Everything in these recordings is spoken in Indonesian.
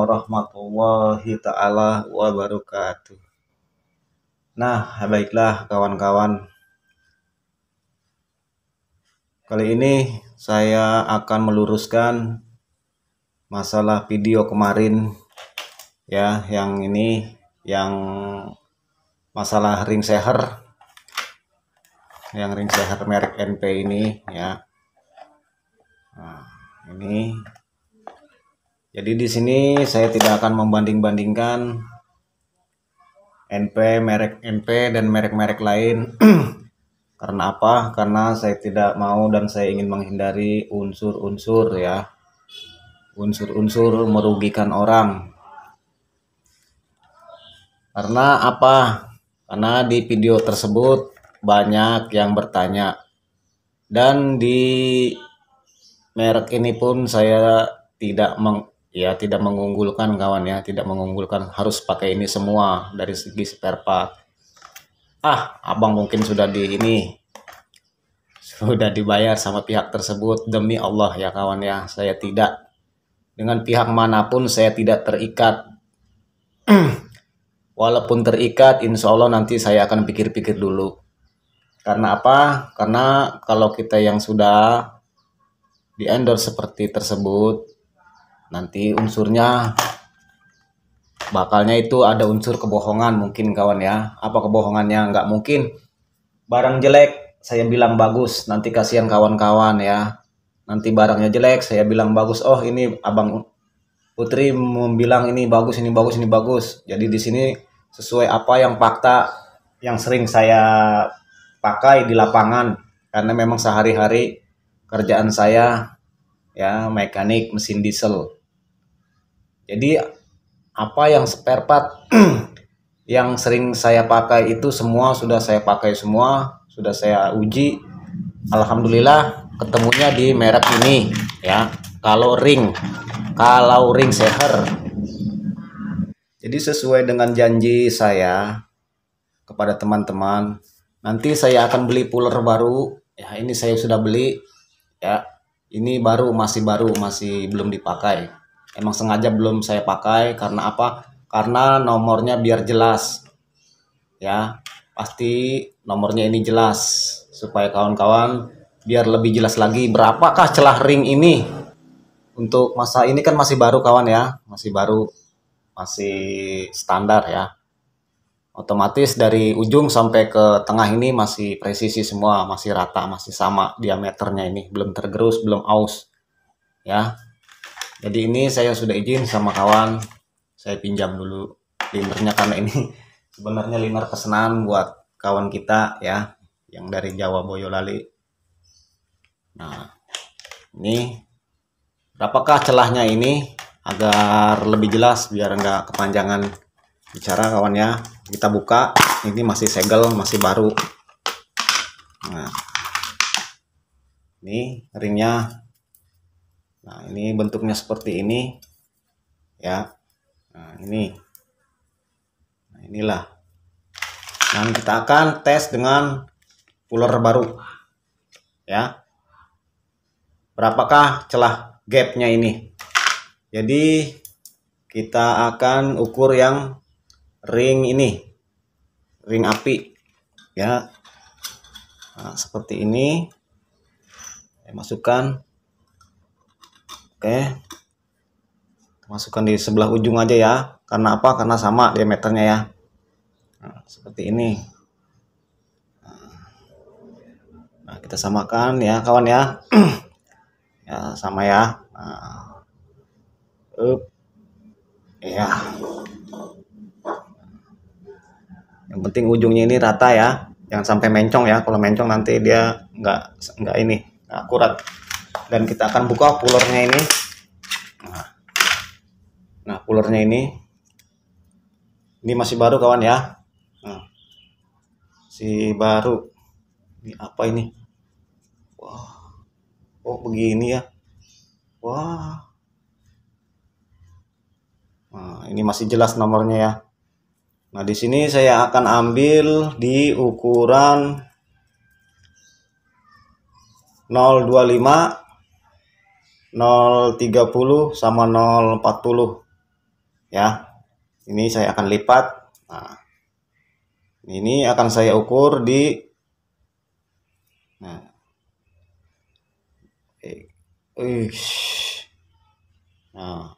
warahmatullahi taala wabarakatuh. Nah, baiklah kawan-kawan. Kali ini saya akan meluruskan masalah video kemarin ya, yang ini yang masalah ring seher. Yang ring seher merek NP ini ya. Nah, ini jadi di sini saya tidak akan membanding-bandingkan merek NP dan merek-merek lain. Karena apa? Karena saya tidak mau dan saya ingin menghindari unsur-unsur ya. Unsur-unsur merugikan orang. Karena apa? Karena di video tersebut banyak yang bertanya. Dan di merek ini pun saya tidak mengunggulkan kawan ya, tidak mengunggulkan harus pakai ini semua dari segi spare part. Abang mungkin sudah dibayar sama pihak tersebut, demi Allah ya kawan ya, saya tidak, dengan pihak manapun saya tidak terikat. Walaupun terikat, insya Allah nanti saya akan pikir-pikir dulu. Karena apa? Karena kalau kita yang sudah di endorse seperti tersebut, nanti unsurnya bakalnya itu ada unsur kebohongan mungkin kawan ya. Apa kebohongannya? Nggak mungkin barang jelek saya bilang bagus, nanti kasihan kawan-kawan ya. Nanti barangnya jelek saya bilang bagus, oh ini Abang Putri bilang ini bagus, ini bagus, ini bagus. Jadi di sini sesuai apa yang fakta yang sering saya pakai di lapangan, karena memang sehari-hari kerjaan saya ya mekanik mesin diesel. Jadi apa yang spare part yang sering saya pakai itu semua sudah saya pakai, semua sudah saya uji. Alhamdulillah ketemunya di merek ini ya. Kalau ring seher. Jadi sesuai dengan janji saya kepada teman-teman, nanti saya akan beli puller baru ya. Ini saya sudah beli ya. Ini masih baru, masih belum dipakai. Emang sengaja belum saya pakai karena apa? Karena nomornya biar jelas ya. Pasti nomornya ini jelas supaya kawan-kawan biar lebih jelas lagi berapakah celah ring ini. Untuk masa ini kan masih baru kawan ya, masih baru, masih standar ya. Otomatis dari ujung sampai ke tengah ini masih presisi semua, masih rata, masih sama diameternya, ini belum tergerus, belum aus ya. Jadi ini saya sudah izin sama kawan, saya pinjam dulu linernya karena ini sebenarnya liner pesanan buat kawan kita ya, yang dari Jawa Boyolali. Nah, ini berapakah celahnya ini agar lebih jelas biar enggak kepanjangan bicara kawan ya. Kita buka, ini masih segel, masih baru. Nah, ini ringnya. Nah, ini bentuknya seperti ini ya. Nah, inilah. Dan kita akan tes dengan puller baru ya. Berapakah celah gapnya ini? Jadi kita akan ukur yang ring ini, ring api ya. Nah, seperti ini saya masukkan. Oke, masukkan di sebelah ujung aja ya. Karena apa? Karena sama diameternya ya. Nah, seperti ini. Nah, kita samakan ya kawan ya. Ya, sama ya. Nah, ya. Yang penting ujungnya ini rata ya, jangan sampai mencong ya. Kalau mencong nanti dia nggak ini, nggak akurat. Dan kita akan buka pullernya ini. Nah, pullernya ini masih baru kawan ya. Nah, si baru. Ini apa ini? Wah, oh begini ya. Wah. Nah, ini masih jelas nomornya ya. Nah, di sini saya akan ambil di ukuran 025, 030 sama 040. ya. Ini saya akan lipat. Nah, ini akan saya ukur di nah, nah,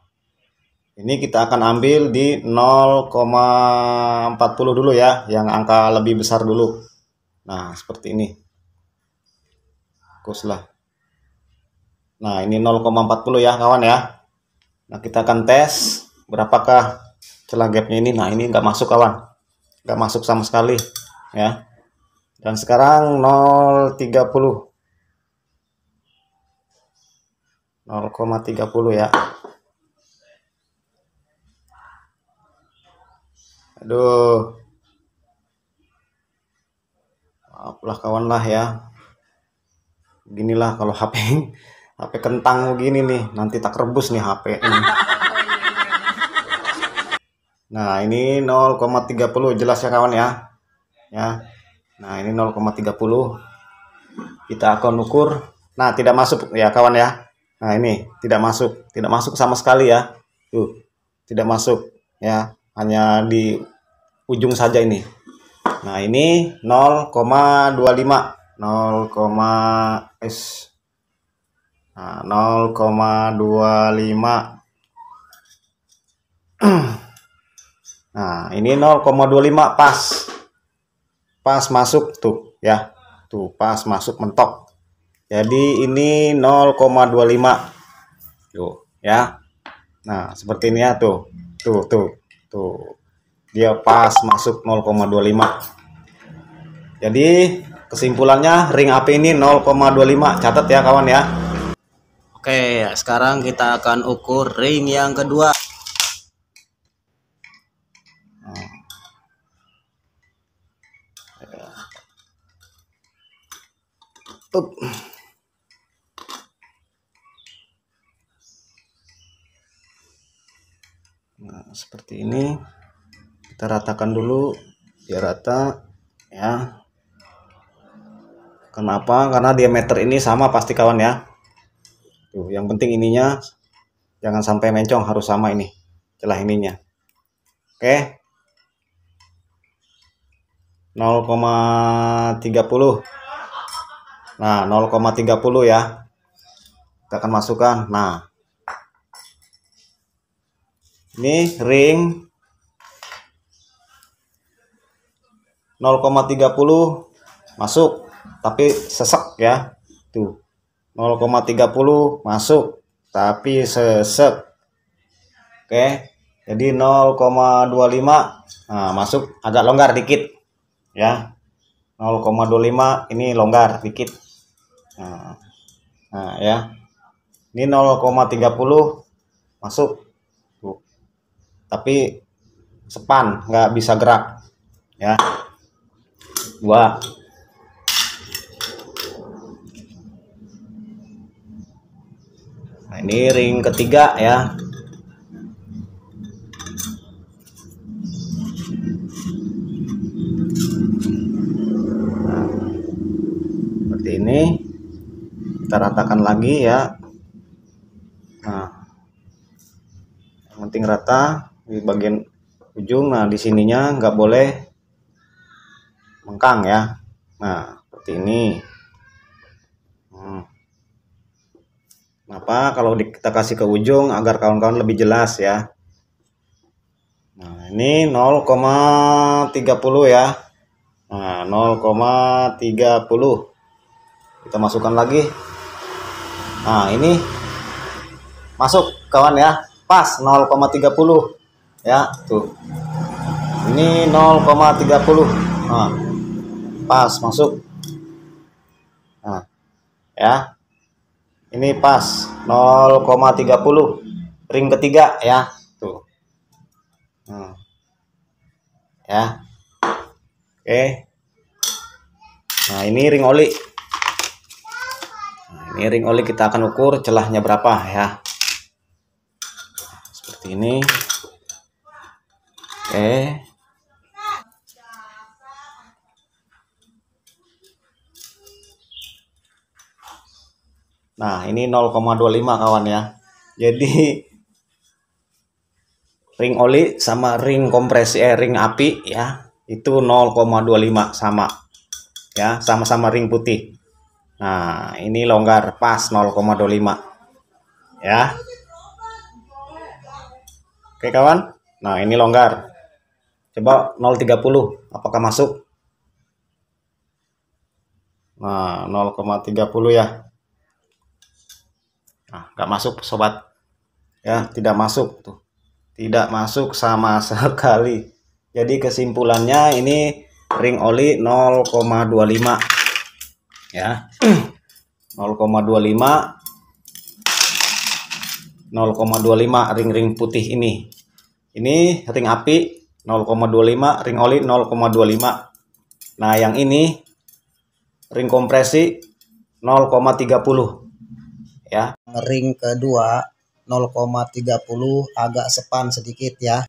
ini kita akan ambil di 0,40 dulu ya, yang angka lebih besar dulu. Nah, seperti ini. Fokuslah. Nah, ini 0,40 ya, kawan ya. Nah, kita akan tes berapakah celah gapnya ini. Nah, ini nggak masuk, kawan. Nggak masuk sama sekali ya. Dan sekarang 0,30. 0,30 ya. Aduh. Maaflah kawan lah ya. Beginilah kalau HP HP kentang begini nih, nanti tak rebus nih HP ini. Nah, ini 0,30 jelas ya kawan ya. Ya. Nah, ini 0,30. Kita akan ukur. Nah, tidak masuk ya kawan ya. Nah, ini tidak masuk, tidak masuk sama sekali ya. Tuh, tidak masuk ya. Hanya di ujung saja ini. Nah, ini 0,25. 0, nah, 0,25. Nah, ini 0,25 pas. Pas masuk tuh ya. Tuh, pas masuk mentok. Jadi ini 0,25. Tuh, ya. Nah, seperti ini ya tuh. Tuh. Dia pas masuk 0,25. Jadi, kesimpulannya ring AP ini 0,25. Catat ya kawan ya. Oke, sekarang kita akan ukur ring yang kedua. Nah, seperti ini. Kita ratakan dulu biar rata ya. Kenapa? Karena diameter ini sama pasti kawan ya. Tuh, yang penting ininya jangan sampai mencong, harus sama ini celah ininya. Oke. 0,30. Nah, 0,30 ya. Kita akan masukkan. Nah, ini ring 0,30 masuk, tapi sesek ya. Tuh. 0,30 masuk, tapi sesek. Oke. Jadi 0,25. Nah, masuk agak longgar dikit ya. 0,25 ini longgar dikit. Nah, ya. Ini 0,30 masuk. Tuh. Tapi sepan, nggak bisa gerak ya. 2. Nah, ini ring ketiga ya. Nah, seperti ini. Kita ratakan lagi ya. Nah, yang penting rata di bagian ujung. Nah, di sininya nggak boleh mengkang ya. Nah, seperti ini. Kenapa? Kalau kita kasih ke ujung agar kawan-kawan lebih jelas ya. Nah, ini 0,30 ya. Nah, 0,30. Kita masukkan lagi. Nah, ini masuk kawan ya. Pas 0,30 ya. Tuh. Ini 0,30. Nah, pas masuk. Nah, ya. Ini pas 0,30. Ring ketiga ya. Tuh. Ya. Oke. Nah, ini ring oli. Nah, ini ring oli kita akan ukur celahnya berapa ya. Seperti ini. Oke. Nah, ini 0,25 kawan ya. Jadi ring oli sama ring kompresi ring api ya, itu 0,25 sama ya, sama-sama ring putih. Nah, ini longgar pas 0,25 ya. Oke kawan. Nah, ini longgar. Coba 0,30 apakah masuk? Nah, 0,30 ya. Nah, nggak masuk sobat. Ya, tidak masuk tuh. Tidak masuk sama sekali. Jadi kesimpulannya ini ring oli 0,25 ya. 0,25 ring-ring putih ini. Ini ring api 0,25, ring oli 0,25. Nah, yang ini ring kompresi 0,30 ya. Ring kedua 0,30 agak sepan sedikit ya.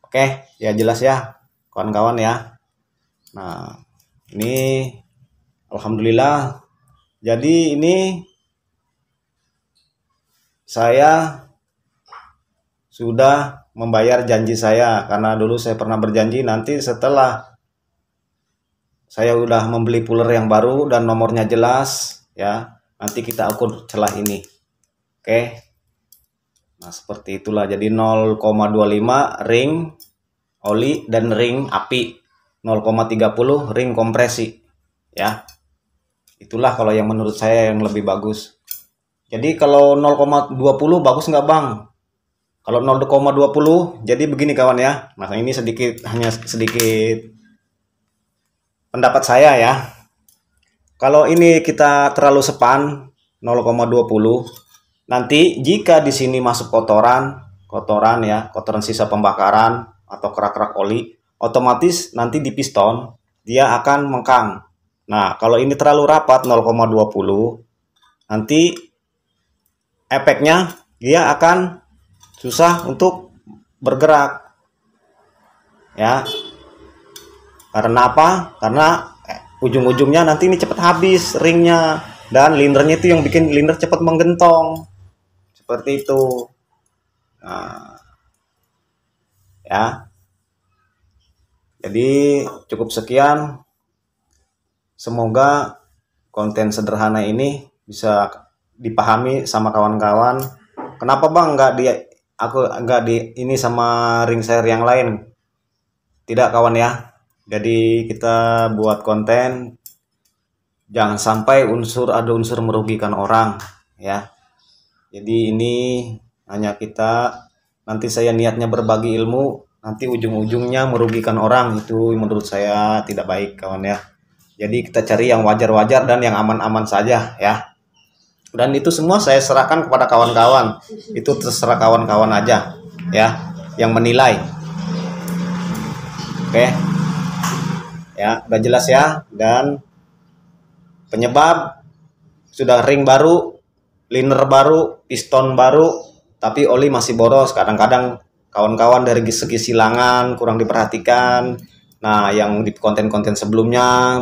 Oke, ya jelas ya kawan-kawan ya. Nah, ini alhamdulillah. Jadi ini saya sudah membayar janji saya, karena dulu saya pernah berjanji nanti setelah saya udah membeli puller yang baru dan nomornya jelas ya, nanti kita ukur celah ini. Oke. Nah, seperti itulah. Jadi 0,25 ring oli dan ring api, 0,30 ring kompresi ya. Itulah kalau yang menurut saya yang lebih bagus. Jadi kalau 0,20 bagus nggak Bang? Kalau 0,20 jadi begini kawan ya. Nah, ini hanya sedikit pendapat saya ya. Kalau ini kita terlalu sepan 0,20, nanti jika di sini masuk kotoran ya, kotoran sisa pembakaran atau kerak-kerak oli, otomatis nanti di piston dia akan mengkang. Nah, kalau ini terlalu rapat 0,20, nanti efeknya dia akan susah untuk bergerak ya. Karena apa? Karena ujung-ujungnya nanti ini cepat habis ringnya, dan lindernya itu yang bikin linder cepat menggentong seperti itu. Nah, ya, jadi cukup sekian, semoga konten sederhana ini bisa dipahami sama kawan-kawan. Kenapa Bang nggak di ini sama ring share yang lain? Tidak kawan ya. Jadi kita buat konten jangan sampai ada unsur merugikan orang ya. Jadi ini hanya nanti saya niatnya berbagi ilmu, nanti ujung-ujungnya merugikan orang, itu menurut saya tidak baik kawan ya. Jadi kita cari yang wajar-wajar dan yang aman-aman saja ya. Dan itu semua saya serahkan kepada kawan-kawan. Itu terserah kawan-kawan aja ya yang menilai. Oke. Ya, udah jelas ya. Dan penyebab sudah ring baru, liner baru, piston baru, tapi oli masih boros. Kadang-kadang kawan-kawan dari segi silangan kurang diperhatikan. Nah, yang di konten-konten sebelumnya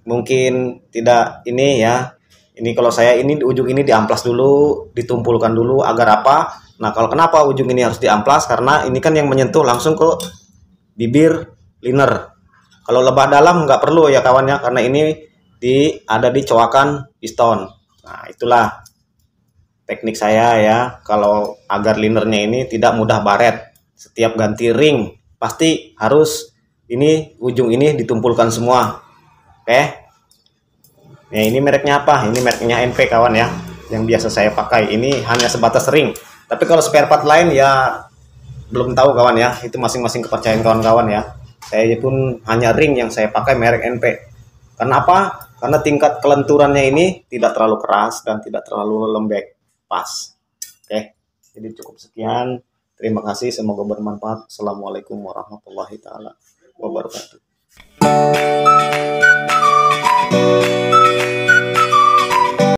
mungkin tidak ini ya. Ini kalau saya ini di ujung ini diamplas dulu, ditumpulkan dulu agar apa? Nah, kalau kenapa ujung ini harus diamplas? Karena ini kan yang menyentuh langsung ke bibir liner. Kalau lebah dalam nggak perlu ya kawannya, karena ini ada di coakan piston. Nah, itulah teknik saya ya, kalau agar linernya ini tidak mudah baret. Setiap ganti ring pasti harus ini ujung ini ditumpulkan semua. Oke. Nah, ini mereknya apa? Ini mereknya NP kawan ya, yang biasa saya pakai. Ini hanya sebatas ring. Tapi kalau spare part lain ya belum tahu kawan ya. Itu masing-masing kepercayaan kawan-kawan ya. Saya pun hanya ring yang saya pakai merek NP. Karena apa? Karena tingkat kelenturannya ini tidak terlalu keras dan tidak terlalu lembek, pas. Oke. Jadi cukup sekian. Terima kasih, semoga bermanfaat. Assalamualaikum warahmatullahi taala wabarakatuh.